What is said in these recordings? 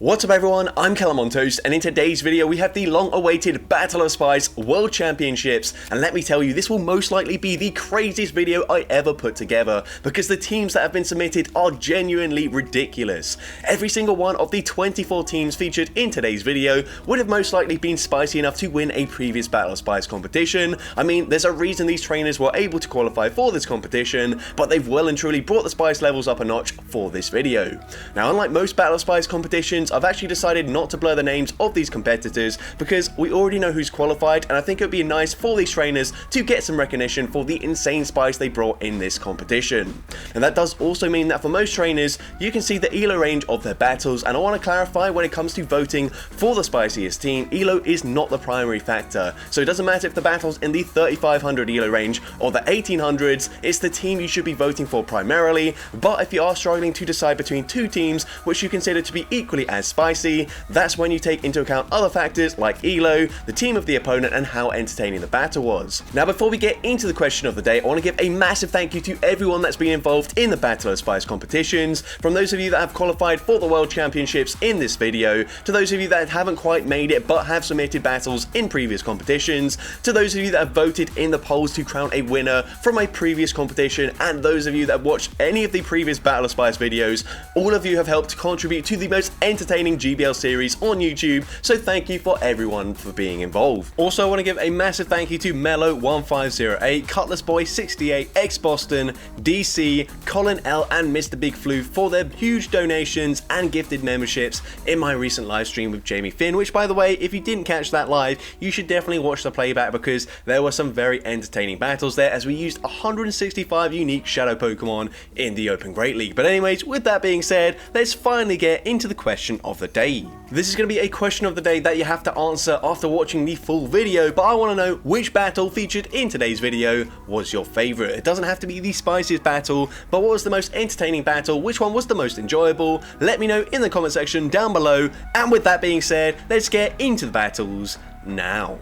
What's up everyone, I'm CallumOnToast, and in today's video we have the long-awaited Battle of Spice World Championships, and let me tell you, this will most likely be the craziest video I ever put together, because the teams that have been submitted are genuinely ridiculous. Every single one of the 24 teams featured in today's video would have most likely been spicy enough to win a previous Battle of Spice competition. I mean, there's a reason these trainers were able to qualify for this competition, but they've well and truly brought the spice levels up a notch for this video. Now, unlike most Battle of Spice competitions, I've actually decided not to blur the names of these competitors because we already know who's qualified, and I think it would be nice for these trainers to get some recognition for the insane spice they brought in this competition. And that does also mean that for most trainers, you can see the ELO range of their battles, and I want to clarify when it comes to voting for the spiciest team, ELO is not the primary factor. So it doesn't matter if the battle's in the 3500 ELO range or the 1800s, it's the team you should be voting for primarily. But if you are struggling to decide between two teams which you consider to be equally as spicy, that's when you take into account other factors like ELO, the team of the opponent, and how entertaining the battle was. Now, before we get into the question of the day, I want to give a massive thank you to everyone that's been involved in the Battle of Spice competitions, from those of you that have qualified for the World Championships in this video, to those of you that haven't quite made it but have submitted battles in previous competitions, to those of you that have voted in the polls to crown a winner from a previous competition, and those of you that have watched any of the previous Battle of Spice videos. All of you have helped contribute to the most entertaining GBL series on YouTube, so thank you for everyone for being involved. Also, I want to give a massive thank you to Mello1508, Cutlass Boy 68, X Boston, DC, Colin L, and Mr. Big Flu for their huge donations and gifted memberships in my recent live stream with Jamie Finn, which, by the way, if you didn't catch that live, you should definitely watch the playback because there were some very entertaining battles there as we used 165 unique shadow Pokemon in the Open Great League. But anyways, with that being said, let's finally get into the question of the day. This is going to be a question of the day that you have to answer after watching the full video, but I want to know which battle featured in today's video was your favorite. It doesn't have to be the spiciest battle, but what was the most entertaining battle? Which one was the most enjoyable? Let me know in the comment section down below. And with that being said, let's get into the battles now.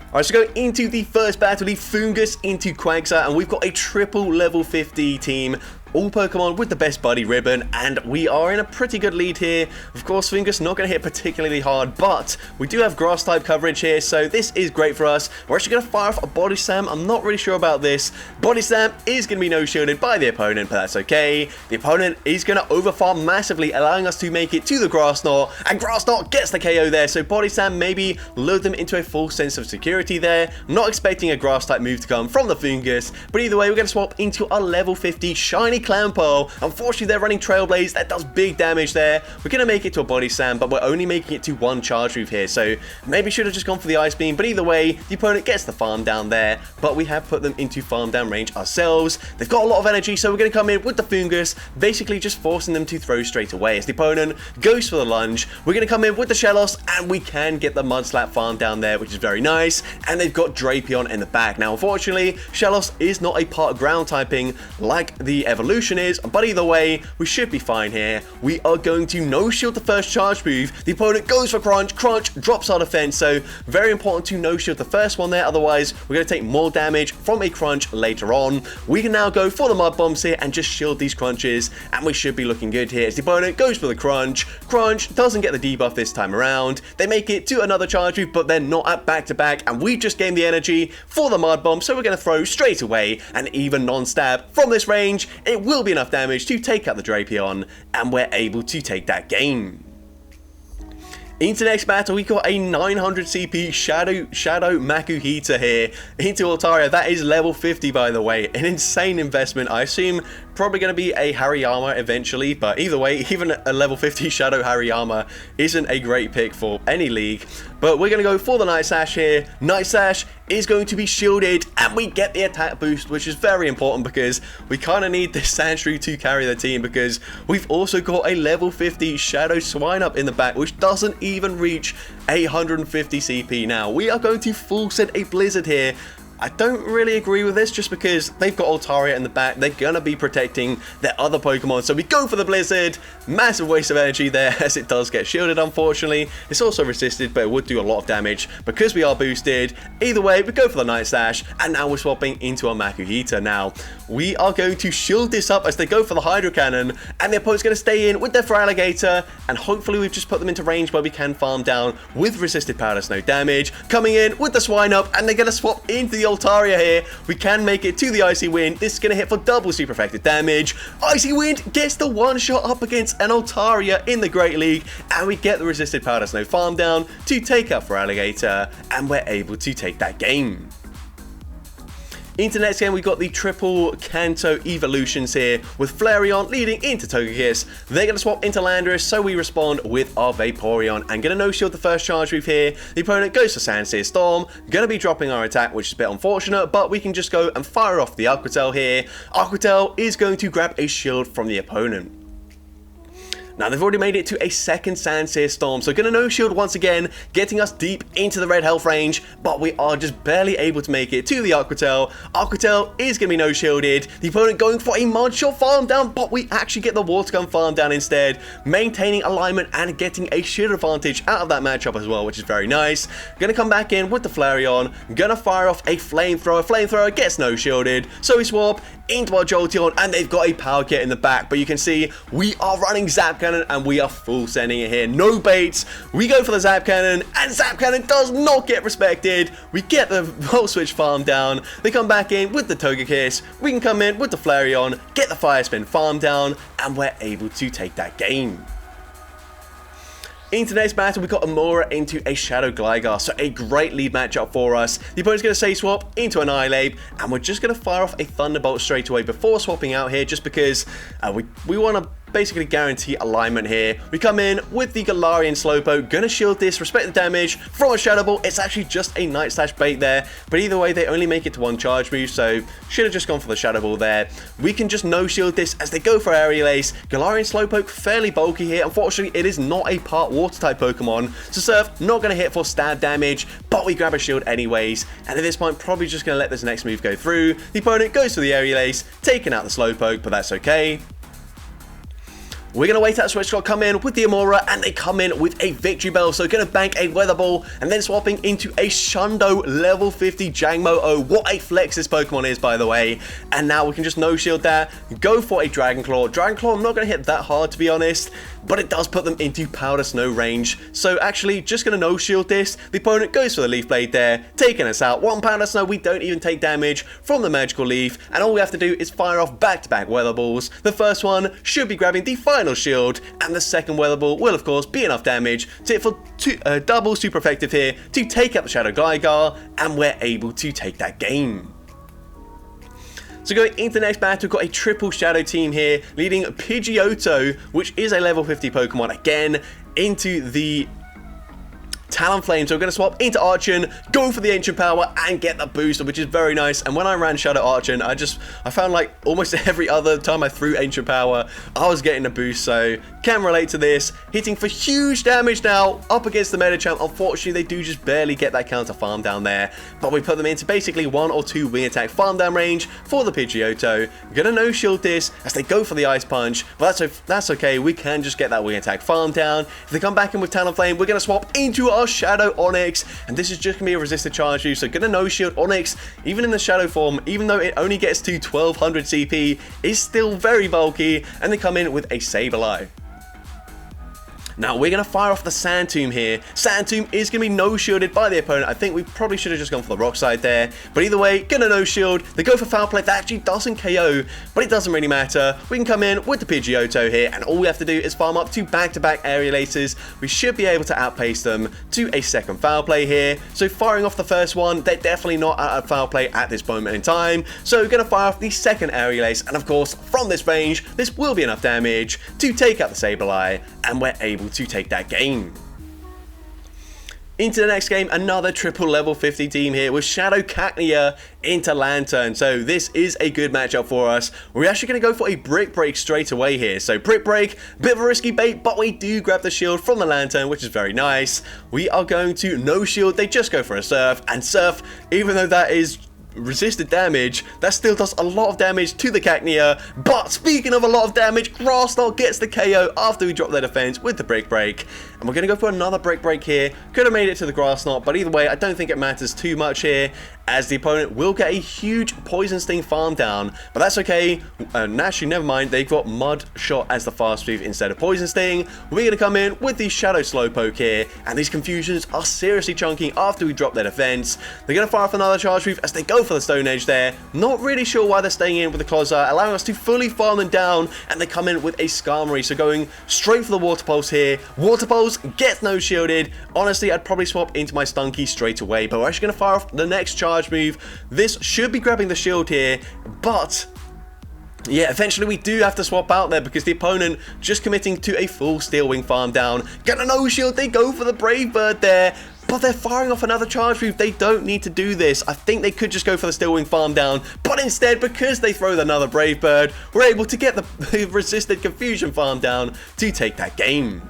Alright, so go into the first battle, the Fungus into Quagsire, and we've got a triple level 50 team. All Pokemon with the best buddy ribbon, and we are in a pretty good lead here. Of course, Fungus not going to hit particularly hard, but we do have grass type coverage here, so this is great for us. We're actually going to fire off a Body Slam. I'm not really sure about this. Body Slam is going to be no shielded by the opponent, but that's okay. The opponent is going to overfarm massively, allowing us to make it to the Grass Knot, and Grass Knot gets the KO there, so Body Slam maybe lured them into a false sense of security there. Not expecting a grass type move to come from the Fungus, but either way, we're going to swap into our level 50 shiny Clownpole. Unfortunately, they're running Trailblaze. That does big damage there. We're going to make it to a Body Slam, but we're only making it to one charge move here, so maybe should have just gone for the Ice Beam, but either way, the opponent gets the farm down there, but we have put them into farm down range ourselves. They've got a lot of energy, so we're going to come in with the Fungus, basically just forcing them to throw straight away. As the opponent goes for the lunge, we're going to come in with the Shellos, and we can get the Mud Slap farm down there, which is very nice, and they've got Drapion in the back. Now, unfortunately, Shellos is not a part ground typing like the Evolution is, but either way, we should be fine here. We are going to no shield the first charge move. The opponent goes for Crunch. Crunch drops our defense, so very important to no shield the first one there, otherwise we're going to take more damage from a Crunch later on. We can now go for the Mud Bombs here and just shield these Crunches, and we should be looking good here as the opponent goes for the Crunch. Crunch doesn't get the debuff this time around. They make it to another charge move, but they're not at back-to-back, and we just gained the energy for the Mud Bomb, so we're going to throw straight away, and even non-stab from this range, it will be enough damage to take out the Drapion, and we're able to take that game. Into the next battle, we got a 900 CP Shadow Makuhita here into Altaria. That is level 50, by the way. An insane investment. I assume probably going to be a Hariyama eventually, but either way, even a level 50 Shadow Hariyama isn't a great pick for any league. But we're going to go for the Night Sash here. Night Sash is going to be shielded, and we get the attack boost, which is very important because we kind of need this Sandshrew to carry the team, because we've also got a level 50 Shadow Swinub in the back, which doesn't even reach 150 CP. Now, we are going to full set a Blizzard here. I don't really agree with this just because they've got Altaria in the back. They're going to be protecting their other Pokemon. So we go for the Blizzard. Massive waste of energy there as it does get shielded, unfortunately. It's also resisted, but it would do a lot of damage because we are boosted. Either way, we go for the Night Slash, and now we're swapping into our Makuhita. Now, we are going to shield this up as they go for the Hydro Cannon, and the opponent's going to stay in with their Feraligatr, and hopefully we've just put them into range where we can farm down with resisted Powder Snow damage. Coming in with the Swine Up, and they're going to swap into the Altaria here. We can make it to the Icy Wind. This is going to hit for double super effective damage. Icy Wind gets the one shot up against an Altaria in the Great League, and we get the resisted Powder Snow farm down to take out Feraligatr, and we're able to take that game. Into the next game, we've got the triple Kanto evolutions here with Flareon leading into Togekiss. They're going to swap into Landorus, so we respond with our Vaporeon and going to no-shield the first charge move here. The opponent goes for Sandsear Storm, going to be dropping our attack, which is a bit unfortunate, but we can just go and fire off the Aquatel here. Aquatel is going to grab a shield from the opponent. Now, they've already made it to a second Sandsear Storm, so going to no-shield once again, getting us deep into the red health range, but we are just barely able to make it to the Aquatel. Aquatel is going to be no-shielded. The opponent going for a Mudshot farm down, but we actually get the Water Gun farm down instead, maintaining alignment and getting a shield advantage out of that matchup as well, which is very nice. Going to come back in with the Flareon, going to fire off a Flamethrower. Flamethrower gets no-shielded, so we swap into our Jolteon, and they've got a Power Kit in the back, but you can see we are running Zap Cannon, and we are full sending it here. No baits. We go for the Zap Cannon, and Zap Cannon does not get respected. We get the Volt Switch farm down. They come back in with the Togekiss. We can come in with the Flareon, get the Fire Spin farm down, and we're able to take that game. In today's battle, we got Amora into a Shadow Gligar, so a great lead matchup for us. The opponent's going to say swap into Annihilate, and we're just going to fire off a Thunderbolt straight away before swapping out here, just because we want to basically guarantee alignment here. We come in with the Galarian Slowpoke, gonna shield this, respect the damage from a Shadow Ball. It's actually just a Night Slash bait there, but either way, they only make it to one charge move, so should have just gone for the Shadow Ball there. We can just no-shield this as they go for Aerial Ace. Galarian Slowpoke, fairly bulky here. Unfortunately, it is not a part Water-type Pokemon, so Surf not gonna hit for stab damage, but we grab a shield anyways, and at this point, probably just gonna let this next move go through. The opponent goes for the Aerial Ace, taking out the Slowpoke, but that's okay. We're going to wait out Switch Slot come in with the Amora, and they come in with a Victory Bell, so going to bank a Weather Ball, and then swapping into a Shundo level 50 Jangmo-O. What a flex this Pokemon is, by the way. And now we can just no-shield that, go for a Dragon Claw. Dragon Claw, I'm not going to hit that hard, to be honest, but it does put them into Powder Snow range. So actually, just going to no-shield this. The opponent goes for the Leaf Blade there, taking us out. One Powder Snow, we don't even take damage from the Magical Leaf, and all we have to do is fire off back-to-back Weather Balls. The first one should be grabbing the final shield, and the second Weather Ball will of course be enough damage to hit for double super effective here to take out the Shadow Gligar, and we're able to take that game. So going into the next battle, we've got a triple Shadow team here, leading Pidgeotto, which is a level 50 Pokemon, again into the Talonflame. So we're going to swap into Archon, go for the Ancient Power, and get the boost, which is very nice. And when I ran Shadow Archon, I found like almost every other time I threw Ancient Power, I was getting a boost. So can relate to this. Hitting for huge damage now up against the Medicham. Unfortunately, they do just barely get that counter farm down there, but we put them into basically 1 or 2 wing attack farm down range for the Pidgeotto. Gonna no-shield this as they go for the Ice Punch, but that's okay. We can just get that wing attack farm down. If they come back in with Talonflame, we're gonna swap into our Shadow Onix, and this is just gonna be a resisted charge move, so gonna no-shield Onix. Even in the Shadow form, even though it only gets to 1200 CP, is still very bulky, and they come in with a Sableye. Now we're going to fire off the Sand Tomb here. Sand Tomb is going to be no-shielded by the opponent. I think we probably should have just gone for the Rock Side there. But either way, going to no-shield. They go for Foul Play. That actually doesn't KO, but it doesn't really matter. We can come in with the Pidgeotto here, and all we have to do is farm up 2 back-to-back Aerial Aces. We should be able to outpace them to a second Foul Play here. So firing off the first one, they're definitely not at a Foul Play at this moment in time. So we're going to fire off the second Aerial Ace, and of course, from this range, this will be enough damage to take out the Sableye, and we're able to take that game. Into the next game, another triple level 50 team here with Shadow Cacnea into Lantern. So this is a good matchup for us. We're actually going to go for a Brick Break straight away here. So Brick Break, bit of a risky bait, but we do grab the shield from the Lantern, which is very nice. We are going to no shield. They just go for a Surf, and Surf, even though that is resisted damage, that still does a lot of damage to the Cacnea. But speaking of a lot of damage, Grass Knot gets the KO after we drop their defense with the Brick Break. And we're going to go for another Brick Break here. Could have made it to the Grass Knot, but either way, I don't think it matters too much here, as the opponent will get a huge Poison Sting farm down. But that's okay. Actually, never mind. They've got Mud Shot as the fast move instead of Poison Sting. We're going to come in with the Shadow Slowpoke here, and these Confusions are seriously chunking after we drop their defense. They're going to fire off another charge move as they go for the Stone Edge there. Not really sure why they're staying in with the Closer, allowing us to fully farm them down, and they come in with a Skarmory. So going straight for the Water Pulse here. Water Pulse gets no shielded. Honestly, I'd probably swap into my Stunky straight away, but we're actually going to fire off the next charge move. This should be grabbing the shield here, but yeah, eventually we do have to swap out there because the opponent just committing to a full Steel Wing farm down. Get a no shield, they go for the Brave Bird there, but they're firing off another charge move. They don't need to do this. I think they could just go for the Steel Wing farm down, but instead, because they throw another Brave Bird, we're able to get the resisted Confusion farm down to take that game.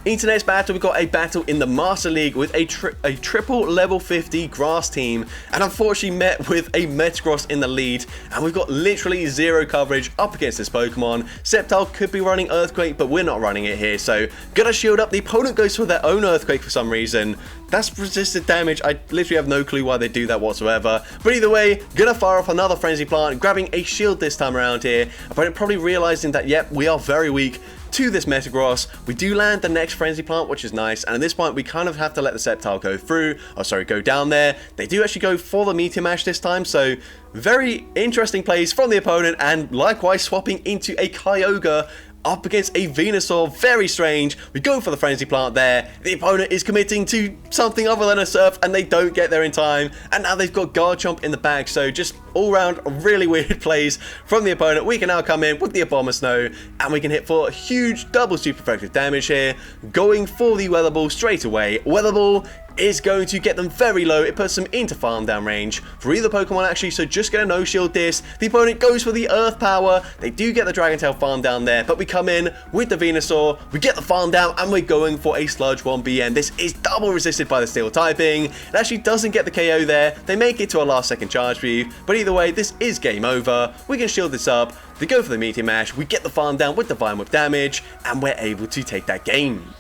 Into next battle, we've got a battle in the Master League with a triple level 50 grass team, and unfortunately met with a Metagross in the lead, and we've got literally zero coverage up against this Pokemon. Sceptile could be running Earthquake, but we're not running it here, so gonna shield up. The opponent goes for their own Earthquake for some reason. That's resisted damage. I literally have no clue why they do that whatsoever. But either way, gonna fire off another Frenzy Plant, grabbing a shield this time around here. Opponent probably realizing that, yep, we are very weak to this Metagross. We do land the next Frenzy Plant, which is nice, and at this point we kind of have to let the Sceptile go through, or sorry, go down there. They do actually go for the Meteor Mash this time, so very interesting plays from the opponent, and likewise swapping into a Kyogre up against a Venusaur. Very strange. We go for the Frenzy Plant there. The opponent is committing to something other than a Surf, and they don't get there in time. And now they've got Garchomp in the bag. So just all round really weird plays from the opponent. We can now come in with the Abomasnow, and we can hit for huge double super effective damage here. Going for the Weather Ball straight away. Weather Ball is going to get them very low. It puts them into farm down range for either Pokemon actually, so just gonna no shield this. The opponent goes for the Earth Power. They do get the Dragon Tail farm down there, but we come in with the Venusaur, we get the farm down, and we're going for a Sludge 1BN. This is double resisted by the Steel typing. It actually doesn't get the KO there. They make it to a last second charge move, but either way, this is game over. We can shield this up. They go for the Meteor Mash, we get the farm down with Divine Whip damage, and we're able to take that game.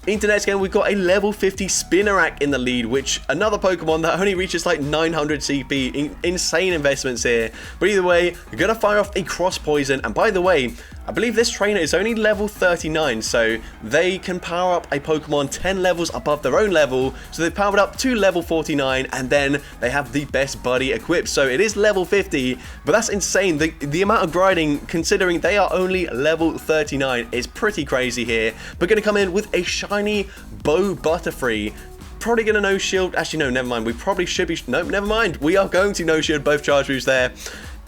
Into next game, we've got a level 50 Spinarak in the lead, which another Pokemon that only reaches like 900 CP. Insane investments here. But either way, we're going to fire off a Cross Poison. And by the way, I believe this trainer is only level 39, so they can power up a Pokemon 10 levels above their own level. So they've powered up to level 49, and then they have the best buddy equipped. So it is level 50, but that's insane. The amount of grinding, considering they are only level 39, is pretty crazy here. We're going to come in with a shiny Bow Butterfree. Probably going to no shield. Actually, no, never mind. We probably should be. No, never mind. We are going to no shield both charge moves there.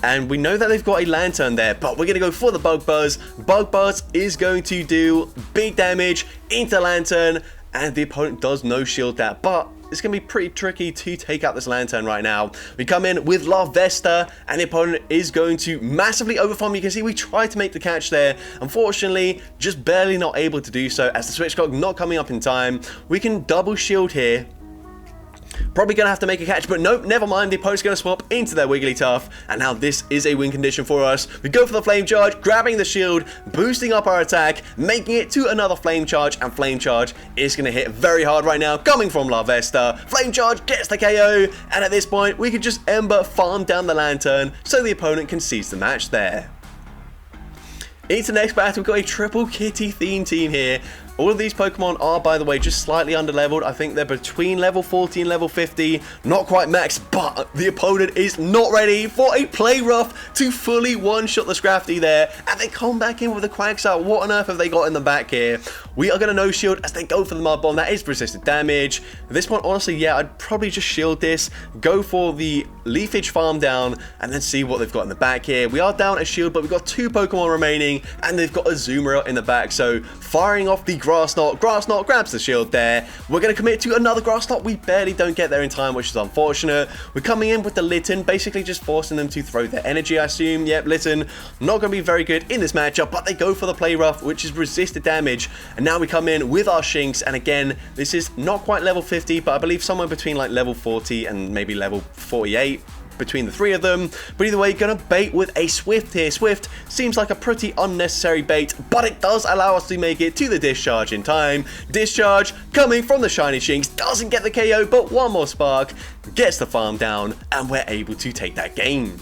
And we know that they've got a Lantern there, but we're going to go for the Bug Buzz. Bug Buzz is going to do big damage into Lantern, and the opponent does no shield that, but it's going to be pretty tricky to take out this Lantern right now. We come in with Larvesta, and the opponent is going to massively overfarm. You can see we tried to make the catch there. Unfortunately, just barely not able to do so, as the Switch Clock not coming up in time. We can double shield here. Probably going to have to make a catch, but nope, never mind. The opponent's going to swap into their Wigglytuff, and now this is a win condition for us. We go for the Flame Charge, grabbing the shield, boosting up our attack, making it to another Flame Charge, and Flame Charge is going to hit very hard right now, coming from Larvesta. Flame Charge gets the KO, and at this point, we can just Ember farm down the Lantern, so the opponent can seize the match there. Into the next battle, we've got a triple kitty theme team here. All of these Pokemon are, by the way, just slightly under-leveled. I think they're between level 40 and level 50. Not quite max, but the opponent is not ready for a Play Rough to fully one-shot the Scrafty there. And they come back in with a Quagsire. What on earth have they got in the back here? We are going to no-shield as they go for the Mud Bomb. That is resisted damage. At this point, honestly, yeah, I'd probably just shield this, go for the Leafage farm down, and then see what they've got in the back here. We are down a shield, but we've got two Pokemon remaining, and they've got a Azumarill in the back. So, firing off the Grass Knot. Grass Knot grabs the shield there. We're going to commit to another Grass Knot. We barely don't get there in time, which is unfortunate. We're coming in with the Litten, basically just forcing them to throw their energy, I assume. Yep, Litten, not going to be very good in this matchup, but they go for the Play Rough, which is resisted damage. And now we come in with our Shinx, and again, this is not quite level 50, but I believe somewhere between like level 40 and maybe level 48. Between the three of them, but either way, gonna bait with a Swift here. Swift seems like a pretty unnecessary bait, but it does allow us to make it to the discharge in time. Discharge coming from the shiny Shinx, doesn't get the KO, but one more spark gets the farm down, and we're able to take that game.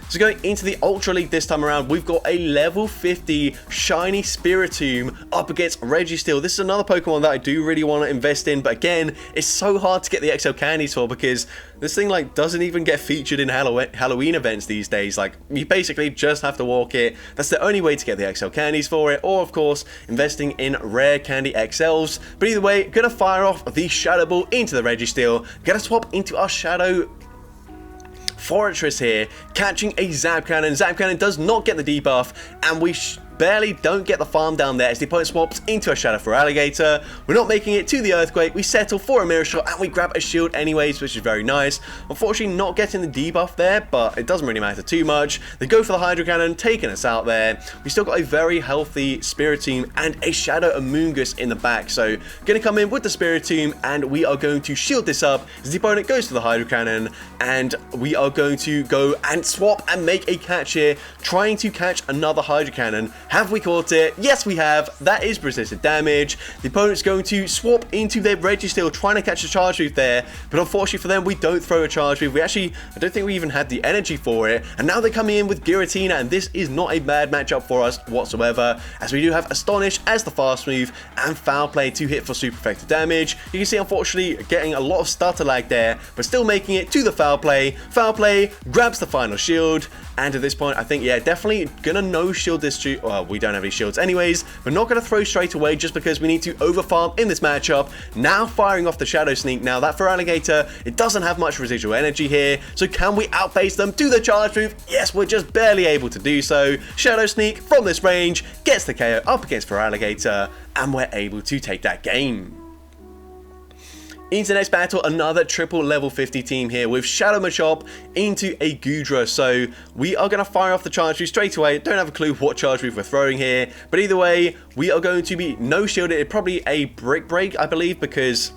So going into the Ultra League this time around, we've got a level 50 shiny Spiritomb up against Registeel. This is another Pokemon that I do really want to invest in, but again, it's so hard to get the XL candies for because this thing like doesn't even get featured in Halloween events these days. Like, you basically just have to walk it. That's the only way to get the XL candies for it, or of course, investing in rare candy XLs. But either way, gonna fire off the Shadow Ball into the Registeel. Gonna swap into our Shadow Fortress here, catching a Zap Cannon. Zap Cannon does not get the debuff, and we barely don't get the farm down there as the opponent swaps into a Shadow for Alligator. We're not making it to the Earthquake. We settle for a Mirror Shot, and we grab a shield anyways, which is very nice. Unfortunately, not getting the debuff there, but it doesn't really matter too much. They go for the Hydro Cannon, taking us out there. We still got a very healthy Spiritomb and a Shadow Amoonguss in the back, so going to come in with the Spiritomb, and we are going to shield this up as the opponent goes for the Hydro Cannon, and we are going to go and swap and make a catch here, trying to catch another Hydro Cannon. Have we caught it? Yes, we have. That is resisted damage. The opponent's going to swap into their Registeel, trying to catch a Charge Move there, but unfortunately for them, we don't throw a Charge Move. I don't think we even had the energy for it, and now they're coming in with Giratina, and this is not a bad matchup for us whatsoever, as we do have Astonish as the fast move, and Foul Play to hit for super effective damage. You can see, unfortunately, getting a lot of stutter lag there, but still making it to the Foul Play. Foul Play grabs the final shield, and at this point, I think, yeah, definitely gonna no-shield this. Well, we don't have any shields anyways. We're not gonna throw straight away just because we need to overfarm in this matchup. Now firing off the Shadow Sneak. Now that for Alligator, it doesn't have much residual energy here. So can we outpace them to the charge move? Yes, we're just barely able to do so. Shadow Sneak from this range gets the KO up against for Alligator, and we're able to take that game. Into the next battle, another triple level 50 team here with Shadow Machop into a Goodra. So we are going to fire off the charge move straight away. Don't have a clue what charge move we're throwing here, but either way, we are going to be no shielded. Probably a Brick Break, I believe, because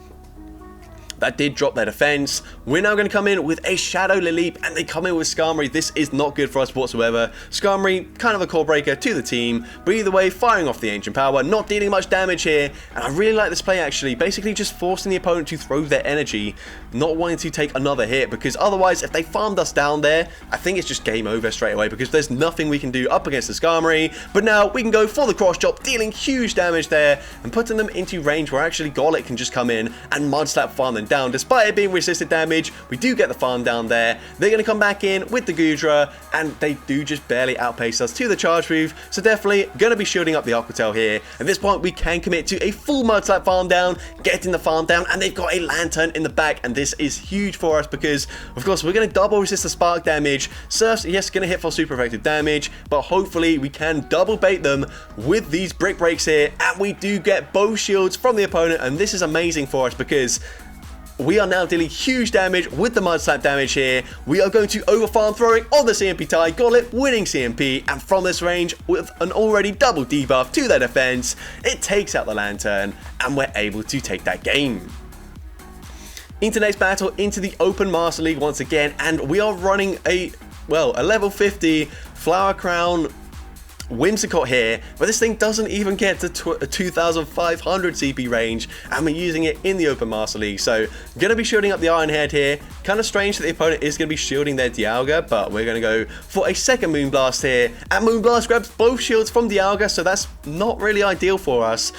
that did drop their defense. We're now going to come in with a Shadow Lileep, and they come in with Skarmory. This is not good for us whatsoever. Skarmory, kind of a core breaker to the team, but either way, firing off the Ancient Power, not dealing much damage here, and I really like this play actually, basically just forcing the opponent to throw their energy, not wanting to take another hit, because otherwise, if they farmed us down there, I think it's just game over straight away, because there's nothing we can do up against the Skarmory. But now we can go for the Cross Chop, dealing huge damage there, and putting them into range where actually Golett can just come in and Mud Slap farm them down. Despite it being resisted damage, we do get the farm down there. They're going to come back in with the Goodra, and they do just barely outpace us to the charge move, so definitely going to be shielding up the Aqua Tail here. At this point, we can commit to a full Mud Slap farm down, getting the farm down, and they've got a Lantern in the back, and this is huge for us because, of course, we're going to double resist the spark damage. Surf's, yes, going to hit for super effective damage, but hopefully we can double bait them with these Brick Breaks here, and we do get both shields from the opponent, and this is amazing for us because we are now dealing huge damage with the Mud Slap damage here. We are going to overfarm throwing on the CMP tie. Golett winning CMP, and from this range with an already double debuff to their defense, it takes out the Lantern, and we're able to take that game. Into next battle, into the Open Master League once again, and we are running a level 50 Flower Crown Whimsicott here, but this thing doesn't even get to 2,500 CP range, and we're using it in the Open Master League. So going to be shielding up the Iron Head here. Kind of strange that the opponent is going to be shielding their Dialga, but we're going to go for a second Moonblast here, and Moonblast grabs both shields from Dialga, so that's not really ideal for us.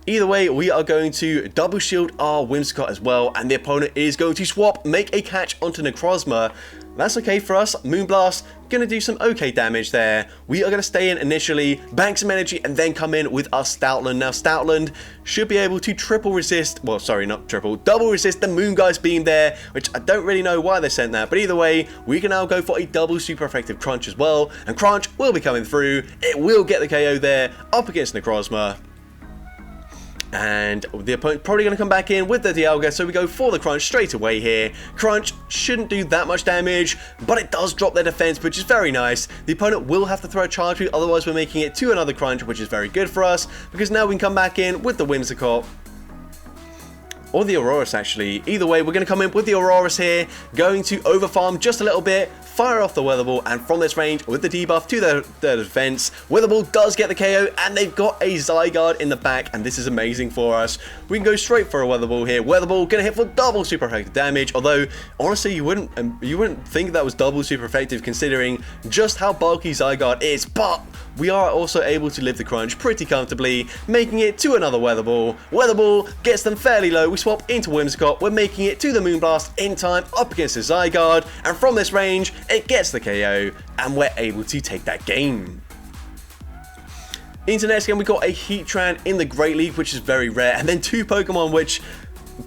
Either way, we are going to double shield our Whimsicott as well, and the opponent is going to swap, make a catch onto Necrozma. That's okay for us. Moonblast going to do some okay damage there. We are going to stay in initially, bank some energy, and then come in with our Stoutland. Now, Stoutland should be able to triple resist, well, sorry, not triple, double resist the Moongeist Beam there, which I don't really know why they sent that, but either way, we can now go for a double super effective Crunch as well, and Crunch will be coming through. It will get the KO there up against Necrozma. And the opponent probably going to come back in with the Dialga, so we go for the Crunch straight away here. Crunch shouldn't do that much damage, but it does drop their defense, which is very nice. The opponent will have to throw a Charge Move, otherwise we're making it to another Crunch, which is very good for us, because now we can come back in with the Whimsicott. Or the Aurorus, actually. Either way, we're going to come in with the Aurorus here, going to overfarm just a little bit, fire off the Weather Ball, and from this range, with the debuff to their defense, Weather Ball does get the KO, and they've got a Zygarde in the back, and this is amazing for us. We can go straight for a Weather Ball here. Weather Ball going to hit for double super effective damage, although, honestly, you wouldn't think that was double super effective, considering just how bulky Zygarde is, but we are also able to live the Crunch pretty comfortably, making it to another Weather Ball. Weather Ball gets them fairly low. We swap into Whimsicott. We're making it to the Moonblast in time up against the Zygarde, and from this range, it gets the KO, and we're able to take that game. Into next game, we got a Heatran in the Great League, which is very rare, and then two Pokemon which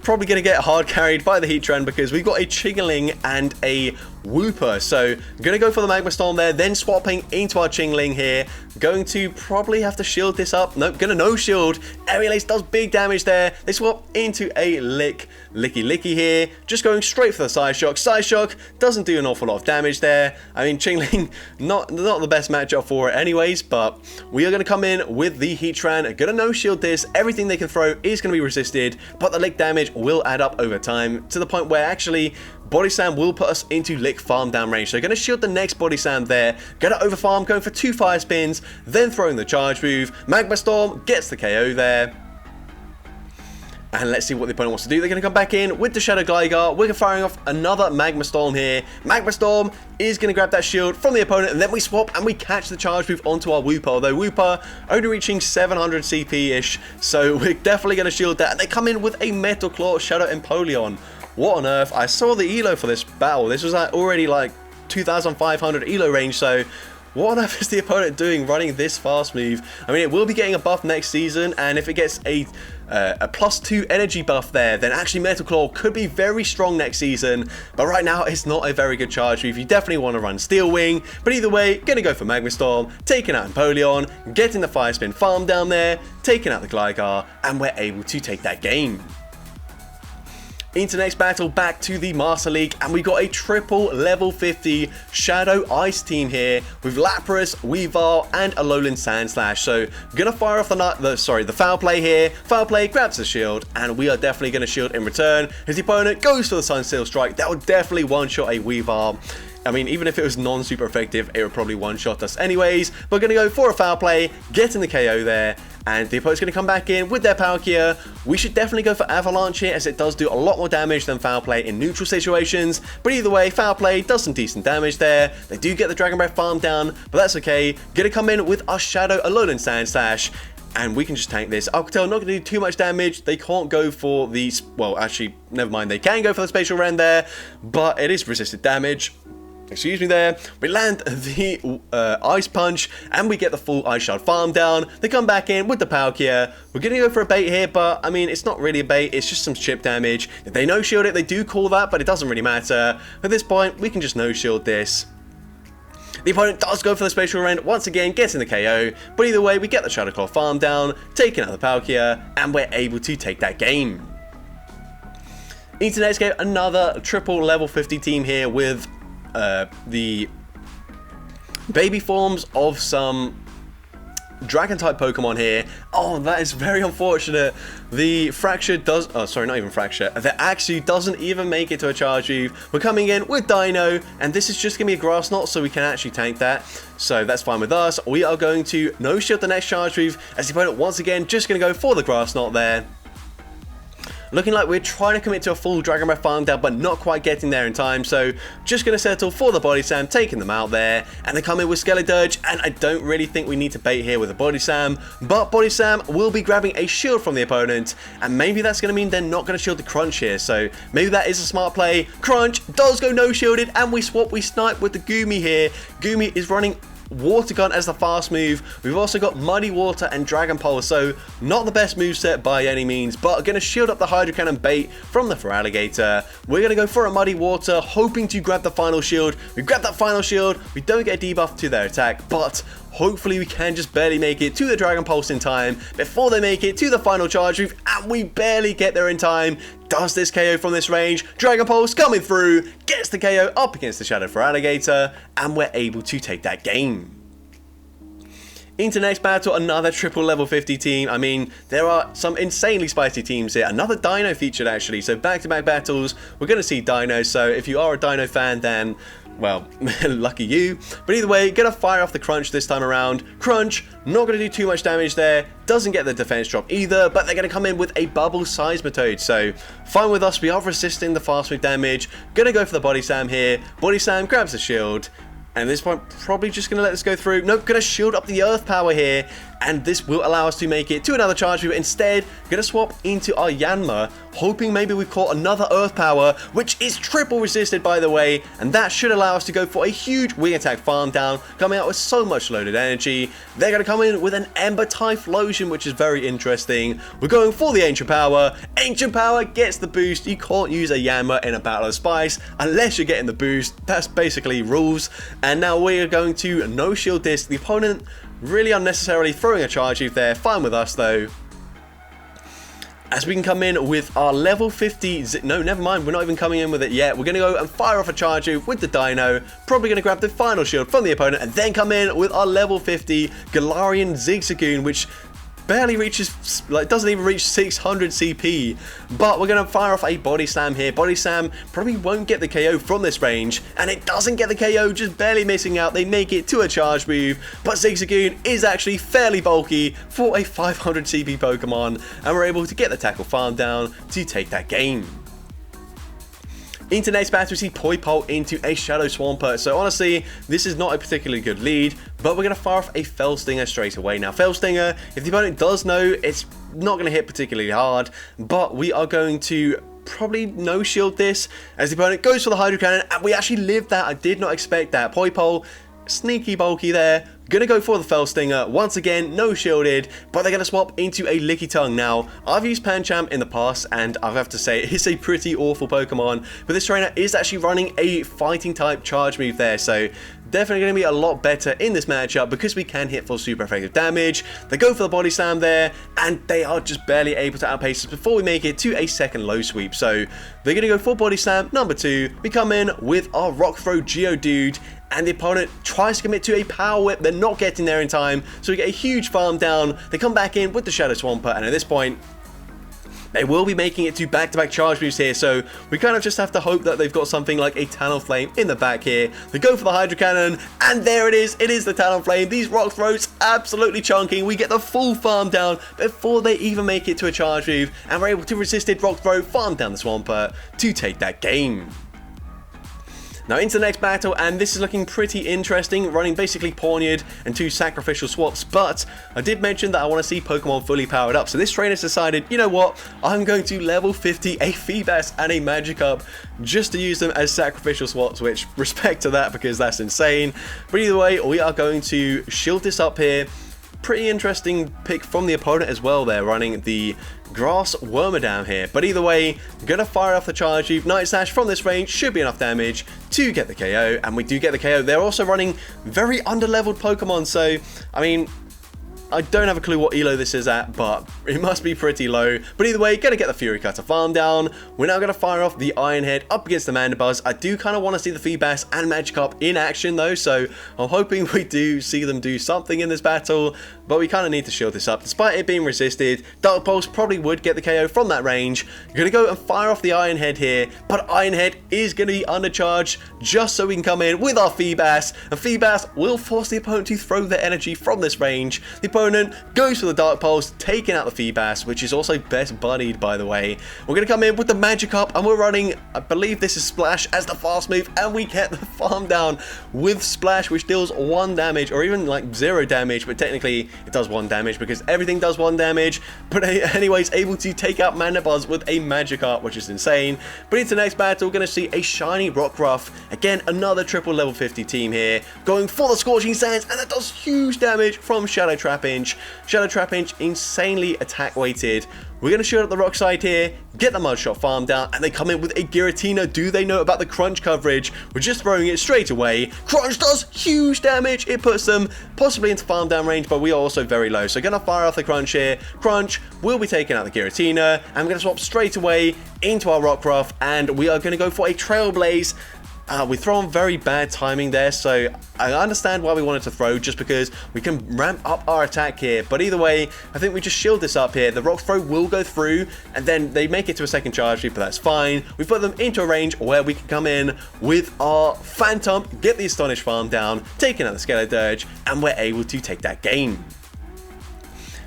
probably going to get hard carried by the Heatran, because we've got a Chingling and a Wooper. So I'm going to go for the Magma Storm there, then swapping into our Chingling here. Going to probably have to shield this up. Nope, going to no shield. Aerial Ace does big damage there. They swap into a Licky here. Just going straight for the Side Shock. Side Shock doesn't do an awful lot of damage there. I mean, Chingling, not the best matchup for it anyways, but we are going to come in with the Heatran. Going to no shield this. Everything they can throw is going to be resisted, but the Lick damage will add up over time to the point where actually Body Slam will put us into Lick farm down range. So going to shield the next Body Slam there. Going to overfarm, going for 2 Fire Spins, then throwing the Charge Move. Magma Storm gets the KO there. And let's see what the opponent wants to do. They're going to come back in with the Shadow Gligar. We're firing off another Magma Storm here. Magma Storm is going to grab that shield from the opponent, and then we swap and we catch the Charge Move onto our Wooper. Although Wooper only reaching 700 CP-ish, so we're definitely going to shield that. And they come in with a Metal Claw Shadow Empoleon. What on earth? I saw the elo for this battle. This was already like 2,500 elo range, so what on earth is the opponent doing running this fast move? I mean, it will be getting a buff next season, and if it gets a +2 energy buff there, then actually Metal Claw could be very strong next season. But right now, it's not a very good charge move. You definitely want to run Steel Wing. But either way, gonna go for Magma Storm, taking out Empoleon, getting the Fire Spin farm down there, taking out the Gligar, and we're able to take that game. Into next battle, back to the Master League, and we got a triple level 50 Shadow Ice team here with Lapras, Weavile, and Alolan Sandslash. So gonna fire off the Foul Play here. Foul Play grabs the shield, and we are definitely gonna shield in return. As the opponent goes for the Sunsteel Strike, that would definitely one-shot a Weavile. I mean, even if it was non-super effective, it would probably one-shot us anyways. We're going to go for a Foul Play, getting the KO there, and the opponent's going to come back in with their Palkia. We should definitely go for Avalanche here, as it does do a lot more damage than Foul Play in neutral situations. But either way, Foul Play does some decent damage there. They do get the Dragon Breath farm down, but that's okay. Going to come in with our Shadow Alolan Sandslash, and we can just tank this. Alcatel not going to do too much damage. They can't go for the... Well, actually, never mind. They can go for the Spatial Rend there, but it is resisted damage. Excuse me there. We land the Ice Punch, and we get the full Ice Shard farm down. They come back in with the Palkia. We're going to go for a bait here, but, I mean, it's not really a bait. It's just some chip damage. If they no-shield it, they do call that, but it doesn't really matter. At this point, we can just no-shield this. The opponent does go for the Spatial Rend, once again getting the KO, but either way, we get the Shadow Claw farm down, taking out the Palkia, and we're able to take that game. Into next game, another triple level 50 team here with the baby forms of some Dragon-type Pokemon here. Oh, that is very unfortunate. The Fracture does... Oh, sorry, not even Fracture. The Axew doesn't even make it to a charge move. We're coming in with Dino, and this is just going to be a Grass Knot, so we can actually tank that. So that's fine with us. We are going to no-shield the next charge move, as the opponent, once again, just going to go for the Grass Knot there. Looking like we're trying to commit to a full Dragon Breath farm down, but not quite getting there in time. So just going to settle for the Body Slam, taking them out there. And they come in with Skeledirge, and I don't really think we need to bait here with a Body Slam. But Body Slam will be grabbing a shield from the opponent, and maybe that's going to mean they're not going to shield the Crunch here. So maybe that is a smart play. Crunch does go no-shielded, and we snipe with the Goomy here. Goomy is running Water Gun as the fast move. We've also got Muddy Water and Dragon Pulse, so not the best moveset by any means, but going to shield up the Hydro Cannon bait from the Feraligatr. We're going to go for a Muddy Water, hoping to grab the final shield. We grab that final shield, we don't get a debuff to their attack, but Hopefully we can just barely make it to the Dragon Pulse in time before they make it to the final charge move, and we barely get there in time. Does this KO from this range? Dragon Pulse coming through, gets the KO up against the Shadow for Alligator, and we're able to take that game. Into next battle, another triple level 50 team. I mean, there are some insanely spicy teams here. Another Dino featured actually, so back-to-back battles, we're going to see Dino. So if you are a Dino fan, then, well, lucky you. But either way, going to fire off the Crunch this time around. Crunch, not going to do too much damage there. Doesn't get the defense drop either, but they're going to come in with a Bubble Seismitoad. So fine with us, we are resisting the fast move damage. Going to go for the Body Slam here. Body Slam grabs the shield. And at this point, probably just going to let this go through. Nope, going to shield up the Earth Power here. And this will allow us to make it to another charge move. Instead, going to swap into our Yanma, hoping maybe we've caught another Earth Power, which is triple resisted, by the way. And that should allow us to go for a huge Wing Attack farm down, coming out with so much loaded energy. They're going to come in with an Ember Typhlosion, which is very interesting. We're going for the Ancient Power. Ancient Power gets the boost. You can't use a Yanma in a Battle of Spice unless you're getting the boost. That's basically rules. And now we are going to no shield this. The opponent really unnecessarily throwing a charge move there. Fine with us though. As we can come in with our level 50... No, never mind. We're not even coming in with it yet. We're going to go and fire off a charge move with the Dino. Probably going to grab the final shield from the opponent. And then come in with our level 50 Galarian Zigzagoon, which barely reaches, like, doesn't even reach 600 CP. But we're going to fire off a Body Slam here. Body Slam probably won't get the KO from this range, and it doesn't get the KO, just barely missing out. They make it to a charge move, but Zigzagoon is actually fairly bulky for a 500 CP Pokemon, and we're able to get the tackle farm down to take that game. Into next battle, we see Poipole into a Shadow Swampert. So honestly, this is not a particularly good lead, but we're going to fire off a Fell Stinger straight away. Now, Fell Stinger, if the opponent does know, it's not going to hit particularly hard, but we are going to probably no shield this as the opponent goes for the Hydro Cannon, and we actually lived that. I did not expect that. Poipole, sneaky bulky there. Gonna go for the Fell Stinger. Once again, no shielded, but they're gonna swap into a Licky Tongue. Now, I've used Pancham in the past, and I have to say, it's a pretty awful Pokemon, but this trainer is actually running a fighting type charge move there, so definitely going to be a lot better in this matchup because we can hit for super effective damage. They go for the Body Slam there, and they are just barely able to outpace us before we make it to a second low sweep. So they're going to go for Body Slam number 2. We come in with our Rock Throw Geodude, and the opponent tries to commit to a Power Whip. They're not getting there in time, so we get a huge farm down. They come back in with the Shadow Swampert, and at this point, they will be making it to back-to-back charge moves here, so we kind of just have to hope that they've got something like a Talonflame in the back here. They go for the Hydro Cannon, and there it is the Talonflame. These Rock Throws absolutely chunking. We get the full farm down before they even make it to a charge move, and we're able to resist it Rock Throw, farm down the Swampert to take that game. Now into the next battle, and this is looking pretty interesting, running basically Pawniard and 2 sacrificial swaps, but I did mention that I want to see Pokemon fully powered up, so this trainer's decided, you know what, I'm going to level 50 a Feebas and a Magikarp just to use them as sacrificial swaps, which, respect to that because that's insane. But either way, we are going to shield this up here. Pretty interesting pick from the opponent as well there, running the Grass Wormadam here. But either way, gonna fire off the charge move. Night Slash from this range should be enough damage to get the KO, and we do get the KO. They're also running very underleveled Pokemon, so I mean, I don't have a clue what elo this is at, but it must be pretty low. But either way, gonna get the Fury Cutter farm down. We're now gonna fire off the Iron Head up against the Mandibuzz. I do kind of want to see the Feebas and Magikarp in action though, so I'm hoping we do see them do something in this battle, but we kind of need to shield this up. Despite it being resisted, Dark Pulse probably would get the KO from that range. You're gonna go and fire off the Iron Head here, but Iron Head is gonna be undercharged just so we can come in with our Feebas, and Feebas will force the opponent to throw their energy from this range. The opponent goes for the Dark Pulse, taking out the Feebas, which is also best buddied, by the way. We're going to come in with the Magikarp, and we're running, I believe this is Splash as the fast move, and we get the farm down with Splash, which deals 1 damage, or even like 0 damage, but technically it does 1 damage because everything does 1 damage. But anyways, able to take out Mandibuzz with a Magikarp, which is insane. But into the next battle, we're going to see a shiny Rockruff. Again, another triple level 50 team here, going for the Scorching Sands, and that does huge damage from Shadow Trapping. Trapinch. Shadow Trapinch, insanely attack weighted. We're going to shield up the rock side here, get the Mudshot farm down, and they come in with a Giratina. Do they know about the Crunch coverage? We're just throwing it straight away. Crunch does huge damage. It puts them possibly into farm down range, but we are also very low. So going to fire off the Crunch here. Crunch will be taking out the Giratina, and we're going to swap straight away into our Rockruff, and we are going to go for a Trailblaze. We throw on very bad timing there, so I understand why we wanted to throw, just because we can ramp up our attack here. But either way, I think we just shield this up here. The rock throw will go through, and then they make it to a second charge, but that's fine. We put them into a range where we can come in with our Phantom, get the Astonish farm down, taking out the Skeledirge, and we're able to take that game.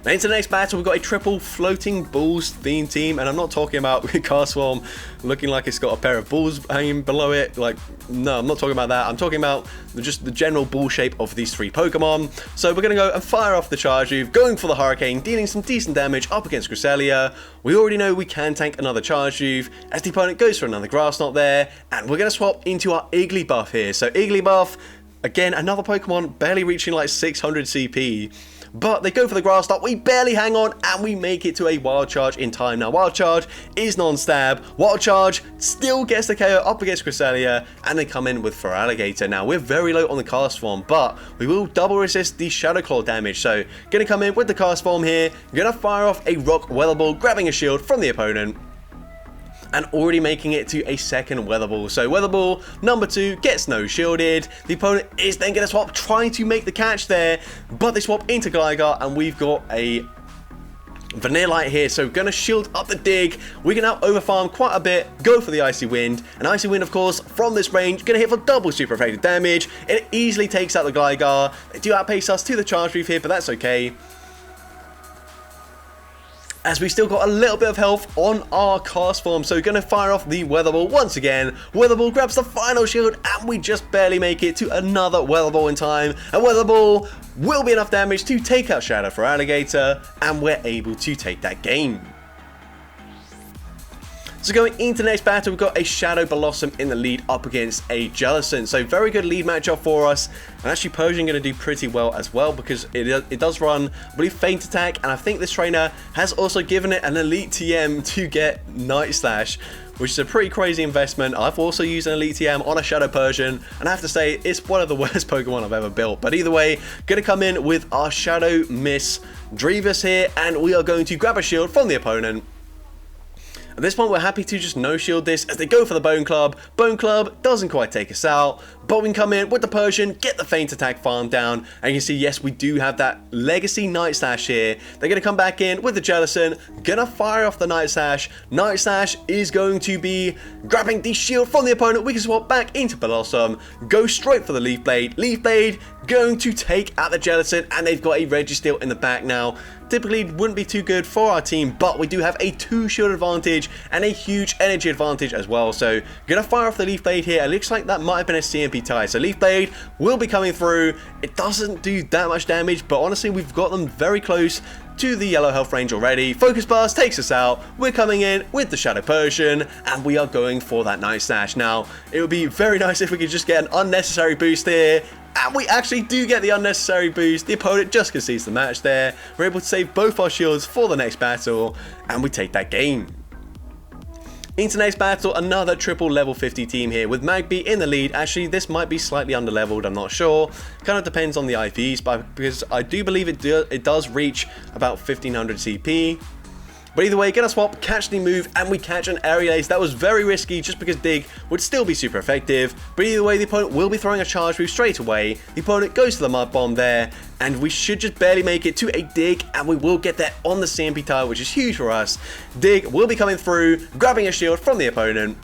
Now into the next battle, we've got a triple floating bulls theme team, and I'm not talking about Carswarm looking like it's got a pair of bulls hanging below it. Like, no, I'm not talking about that. I'm talking about just the general bull shape of these three Pokemon. So we're going to go and fire off the charge move, going for the Hurricane, dealing some decent damage up against Cresselia. We already know we can tank another charge move as the opponent goes for another Grass Knot there, and we're going to swap into our Igglybuff here. So Igglybuff, again, another Pokemon barely reaching like 600 CP. But they go for the Grass Knot, we barely hang on, and we make it to a Wild Charge in time. Now, Wild Charge is non-stab. Wild Charge still gets the KO up against Cresselia, and they come in with Feraligatr. Now, we're very low on the Cast Form, but we will double resist the Shadow Claw damage. So, gonna come in with the Cast Form here, gonna fire off a Rock Weather Ball, grabbing a shield from the opponent, and already making it to a second Weather Ball. So Weather Ball number 2 gets no shielded. The opponent is then going to swap, trying to make the catch there, but they swap into Gligar, and we've got a Vanillite here, so going to shield up the dig. We can now overfarm quite a bit, go for the Icy Wind, and Icy Wind, of course, from this range, going to hit for double super effective damage. It easily takes out the Gligar. They do outpace us to the charge move here, but that's okay, as we still got a little bit of health on our Cast Form. So we're going to fire off the Weather Ball once again. Weather Ball grabs the final shield, and we just barely make it to another Weather Ball in time. And Weather Ball will be enough damage to take out Shadow Feraligatr, and we're able to take that game. So going into the next battle, we've got a Shadow Blossom in the lead up against a Jellicent. So very good lead matchup for us. And actually Persian going to do pretty well as well, because it does run, I believe, Feint Attack. And I think this trainer has also given it an Elite TM to get Night Slash, which is a pretty crazy investment. I've also used an Elite TM on a Shadow Persian, and I have to say, it's one of the worst Pokemon I've ever built. But either way, going to come in with our Shadow Miss Drevis here, and we are going to grab a shield from the opponent. At this point, we're happy to just no-shield this as they go for the Bone Club. Bone Club doesn't quite take us out, but we can come in with the Persian, get the Feint Attack farm down, and you can see, yes, we do have that Legacy Night Slash here. They're going to come back in with the Jellicent, going to fire off the Night Slash. Night Slash is going to be grabbing the shield from the opponent. We can swap back into Blossom, go straight for the Leaf Blade. Leaf Blade going to take out the Jellicent, and they've got a Registeel in the back now. Typically wouldn't be too good for our team, but we do have a 2-shield advantage and a huge energy advantage as well. So gonna fire off the Leaf Blade here. It looks like that might have been a CMP tie. So Leaf Blade will be coming through. It doesn't do that much damage, but honestly, we've got them very close to the yellow health range already. Focus Blast takes us out. We're coming in with the Shadow Persian, and we are going for that Night Slash. Now, it would be very nice if we could just get an unnecessary boost here. And we actually do get the unnecessary boost. The opponent just concedes the match there. We're able to save both our shields for the next battle, and we take that game. Into next battle, another triple level 50 team here with Magby in the lead. Actually, this might be slightly underleveled, I'm not sure. Kind of depends on the IVs, but because I do believe it does reach about 1500 CP. But either way, gonna swap, catch the move, and we catch an Aerial Ace. That was very risky just because Dig would still be super effective. But either way, the opponent will be throwing a charge move straight away. The opponent goes to the Mud Bomb there, and we should just barely make it to a Dig, and we will get that on the CMP tile, which is huge for us. Dig will be coming through, grabbing a shield from the opponent.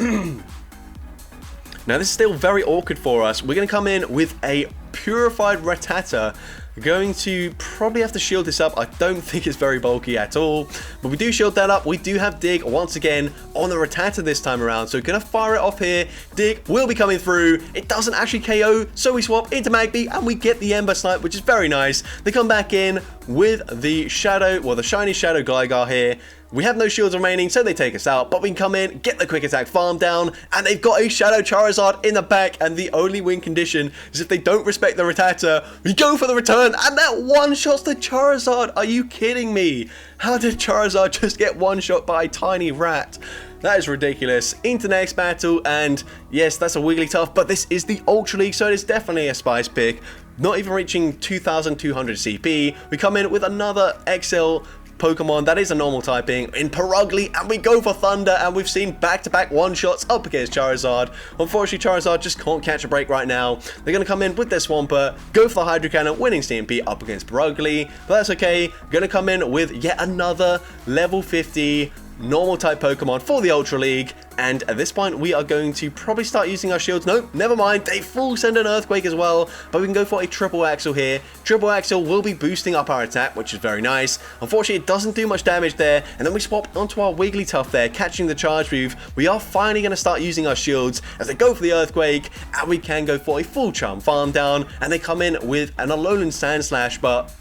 Now, this is still very awkward for us. We're going to come in with a Purified Rattata. We're going to probably have to shield this up. I don't think it's very bulky at all, but we do shield that up. We do have Dig once again on the Rattata this time around, so we're going to fire it off here. Dig will be coming through. It doesn't actually KO, so we swap into Magby, and we get the Ember Snipe, which is very nice. They come back in with the Shadow, well, the Shiny Shadow Gligar here. We have no shields remaining, so they take us out, but we can come in, get the quick attack farm down, and they've got a Shadow Charizard in the back, and the only win condition is if they don't respect the Rattata, we go for the return, and that one-shots the Charizard. Are you kidding me? How did Charizard just get one-shot by a tiny rat? That is ridiculous. Into next battle, and yes, that's a Wigglytuff, but this is the Ultra League, so it is definitely a Spice pick. Not even reaching 2,200 CP. We come in with another XL Pokemon that is a normal typing in Perugly, and we go for Thunder, and we've seen back-to-back one-shots up against Charizard. Unfortunately, Charizard just can't catch a break right now. They're going to come in with their Swampert, go for the Hydro Cannon, winning CMP up against Perugly, but that's okay. Going to come in with yet another level 50 normal type Pokemon for the Ultra League, and at this point we are going to probably start using our shields. Nope, never mind, they full send an Earthquake as well, but we can go for a Triple Axle here. Triple Axle will be boosting up our attack, which is very nice. Unfortunately, it doesn't do much damage there, and then we swap onto our Wigglytuff there, catching the charge move. We are finally going to start using our shields as they go for the Earthquake, and we can go for a full Charm Farm Down, and they come in with an Alolan Sand Slash, but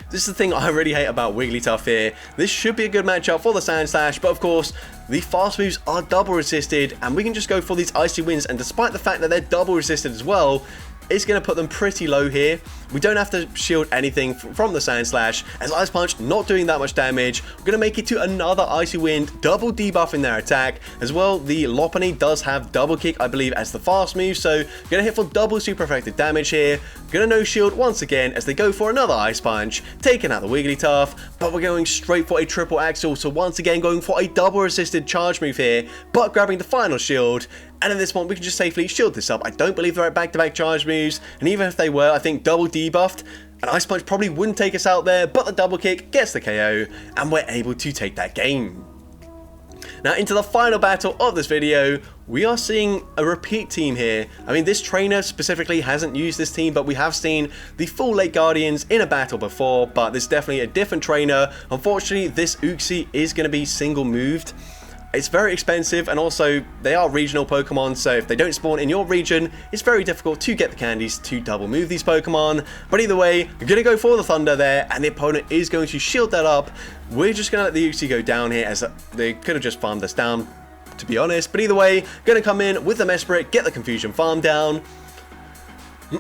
this is the thing I really hate about Wigglytuff here. This should be a good matchup for the Sand Slash, but of course, the fast moves are double resisted, and we can just go for these Icy Winds, and despite the fact that they're double resisted as well, it's going to put them pretty low here. We don't have to shield anything from the Sand Slash, as Ice Punch not doing that much damage. We're going to make it to another Icy Wind, double debuff in their attack. As well, the Lopunny does have double kick, I believe, as the fast move, so going to hit for double super effective damage here. Going to no shield once again as they go for another Ice Punch, taking out the Wigglytuff, but we're going straight for a Triple Axle, so once again going for a double resisted charge move here, but grabbing the final shield. And at this point, we can just safely shield this up. I don't believe they're at back-to-back charge moves, and even if they were, I think double debuffed, an Ice Punch probably wouldn't take us out there, but the double kick gets the KO, and we're able to take that game. Now, into the final battle of this video, we are seeing a repeat team here. I mean, this trainer specifically hasn't used this team, but we have seen the full Lake Guardians in a battle before, but this is definitely a different trainer. Unfortunately, this Uxie is going to be single moved. It's very expensive, and also they are regional Pokemon, so if they don't spawn in your region, it's very difficult to get the candies to double move these Pokemon. But either way, you're going to go for the Thunder there, and the opponent is going to shield that up. We're just going to let the Uxie go down here, as they could have just farmed us down, to be honest. But either way, going to come in with the Mesprit, get the Confusion farm down.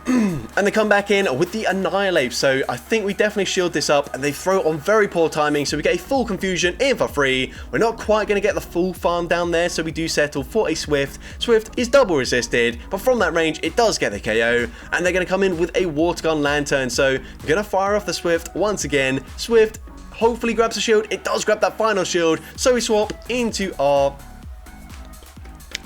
And they come back in with the Annihilate, so I think we definitely shield this up, and they throw on very poor timing, so we get a full Confusion in for free. We're not quite going to get the full farm down there, so we do settle for a Swift. Swift is double resisted, but from that range it does get the KO, and they're going to come in with a Water Gun Lantern, so we're going to fire off the Swift once again. Swift hopefully grabs a shield. It does grab that final shield, so we swap into our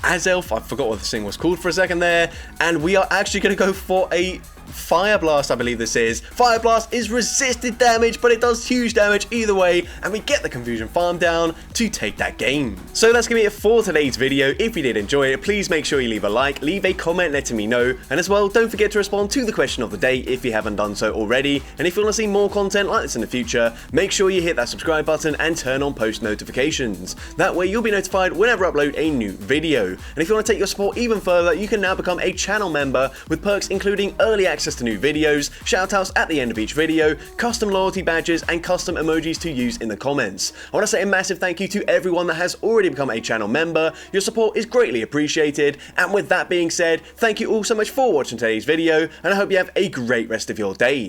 Azelf. I forgot what this thing was called for a second there, and we are actually going to go for a Fire Blast, I believe this is. Fire Blast is resisted damage, but it does huge damage either way, and we get the Confusion farm down to take that game. So that's going to be it for today's video. If you did enjoy it, please make sure you leave a like, leave a comment letting me know, and as well, don't forget to respond to the question of the day if you haven't done so already. And if you want to see more content like this in the future, make sure you hit that subscribe button and turn on post notifications. That way you'll be notified whenever I upload a new video. And if you want to take your support even further, you can now become a channel member with perks including early access to new videos, shoutouts at the end of each video, custom loyalty badges, and custom emojis to use in the comments. I want to say a massive thank you to everyone that has already become a channel member. Your support is greatly appreciated, and with that being said, thank you all so much for watching today's video, and I hope you have a great rest of your day.